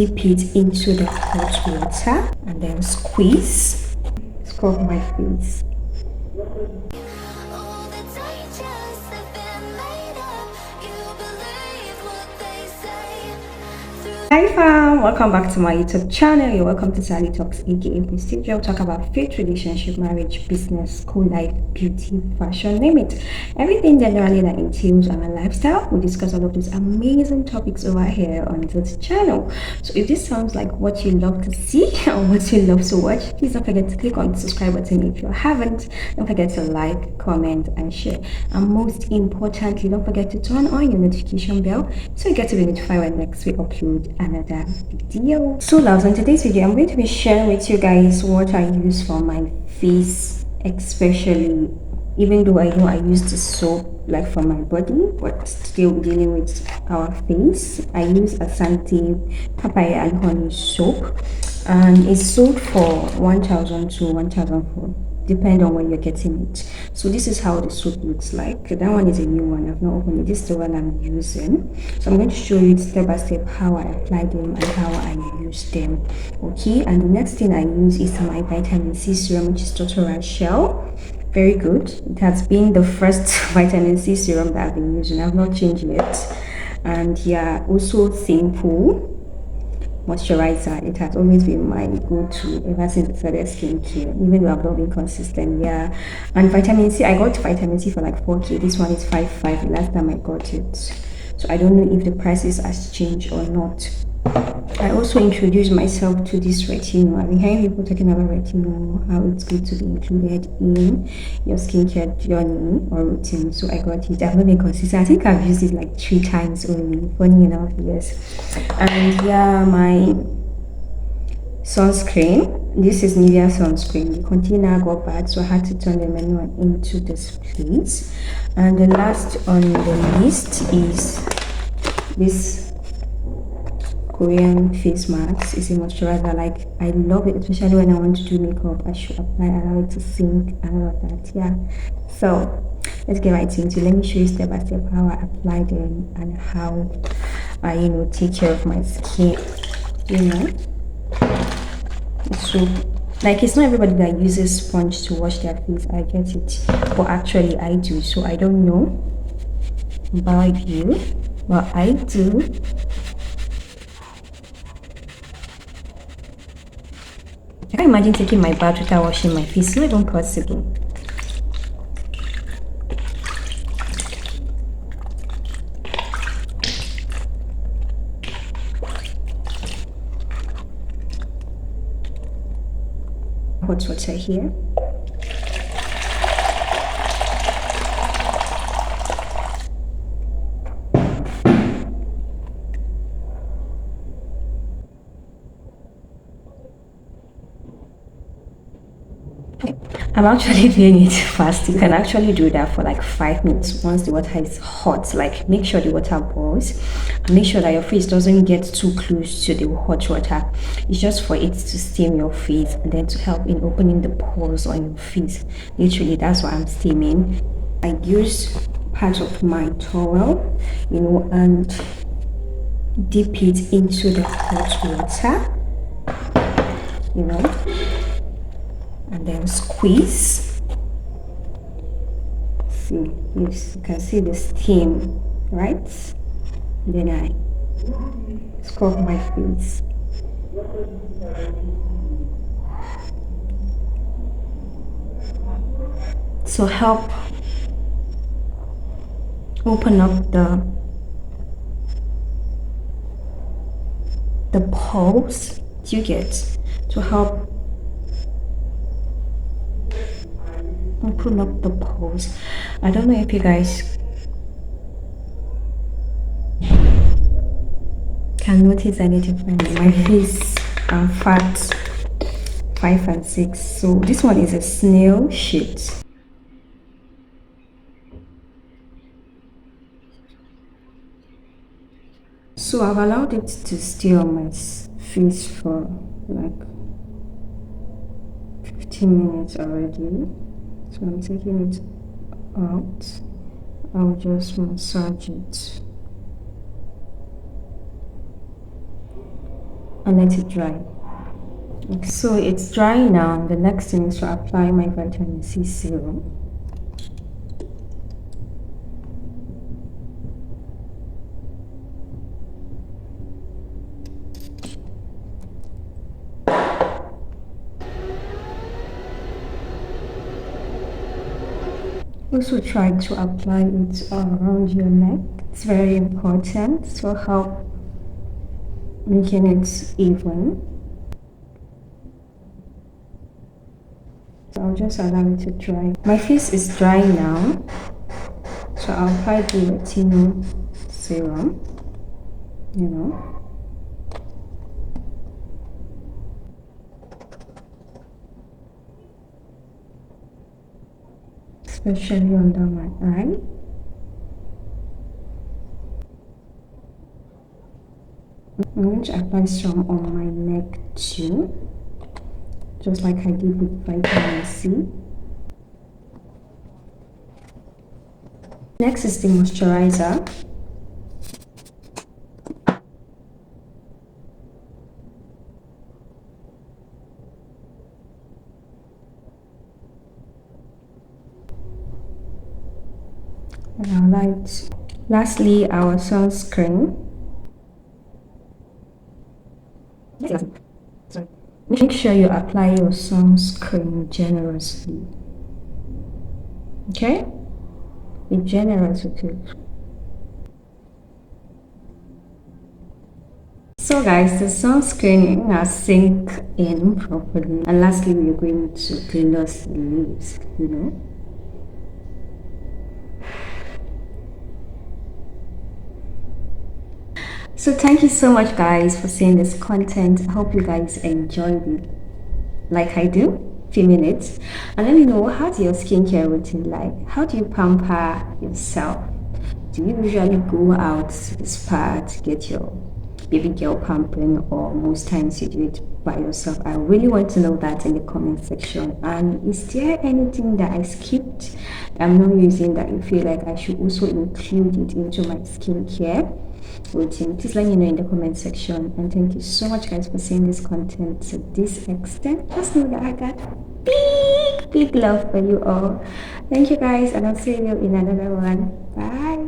dip it into the hot water and then squeeze. Scrub my face. Hi fam, welcome back to my YouTube channel. You're welcome to Sally Talks, aka.prestige. We'll talk about faith, relationship, marriage, business, school life, beauty, fashion, name it. Everything generally that entails our lifestyle. We discuss all of these amazing topics over here on this channel. So if this sounds like what you love to see or what you love to watch, please don't forget to click on the subscribe button if you haven't. Don't forget to like, comment, and share. And most importantly, don't forget to turn on your notification bell so you get to be notified when next we upload another video. So loves, in today's video I'm going to be sharing with you guys what I use for my face, especially even though I know I use the soap like for my body, but still dealing with our face. I use Asante papaya and honey soap, and it's sold for 1,000 to 1,004, depend on where you're getting it. So this is how the soap looks like. That one is a new one, I've not opened it. This is the one I'm using. So I'm going to show you step by step how I apply them and how I use them. Okay, and the next thing I use is my vitamin C serum, which is Dr. Shell. Very good. It has been the first vitamin C serum that I've been using. I've not changed it. And yeah, also simple moisturizer. It has always been my go-to ever since I started skincare, even though I've not been consistent. Yeah, and vitamin C, I got vitamin C for like 4K. This one is 5.5 the last time I got it, so I don't know if the prices has changed or not. I also introduced myself to this retinol. I've been hearing people talking about retinol, how it's good to be included in your skincare journey or routine. So I got it. I've not been consistent. I think I've used it like 3 times only. Funny enough, yes. And yeah, my sunscreen. This is Nivea sunscreen. The container got bad, so I had to turn the menu into this place. And the last on the list is this Korean face mask. Is a moisturizer. Like, I love it, especially when I want to do makeup. I should apply, allow it to sink and all of that. Yeah, so let's get right into. Let me show you step by step how I apply them and how I take care of my skin. So like, it's not everybody that uses sponge to wash their face, I get it, but actually I do. So I don't know about you, but I do. I can't imagine taking my bath without washing my face. It's not even possible. Hot water here. I'm actually doing it fast. You can actually do that for like 5 minutes once the water is hot. Like, make sure the water boils and make sure that your face doesn't get too close to the hot water. It's just for it to steam your face and then to help in opening the pores on your face. Literally, that's why I'm steaming. I use part of my towel, and dip it into the hot water, and then squeeze. See, yes, you can see the steam, right? Then I scrub my face. So help open up the pores you get, to help open up the pores. I don't know if you guys can notice any difference in my face and fat 5 and 6. So this one is a snail shade. So I've allowed it to stay on my face for like 15 minutes already. So I'm taking it out. I'll just massage it. and let it dry. So it's dry now. The next thing is to apply my vitamin C serum. Also try to apply it around your neck. It's very important to help making it even. So I'll just allow it to dry. My face is dry now, so I'll apply the retinol serum, you know. Especially under my eye. I'm going to apply some on my neck too, just like I did with vitamin C. Next is the moisturizer. And our light. Lastly, our sunscreen. Make sure you apply your sunscreen generously. Okay? Be generous with it. So guys, the sunscreen has sink in properly. And lastly, we're going to gloss the lips, you know. So thank you so much guys for seeing this content. I hope you guys enjoyed it like I do. Few minutes, and let me know, how's your skincare routine like? How do you pamper yourself? Do you usually go out to the spa to get your baby girl pampering, or most times you do it by yourself? I really want to know that in the comment section. And is there anything that I skipped that I'm not using that you feel like I should also include it into my skincare routine? Please let me know in the comment section. And thank you so much guys for seeing this content to this extent. Just know that I got big love for you all. Thank you guys, and I'll see you in another one. Bye.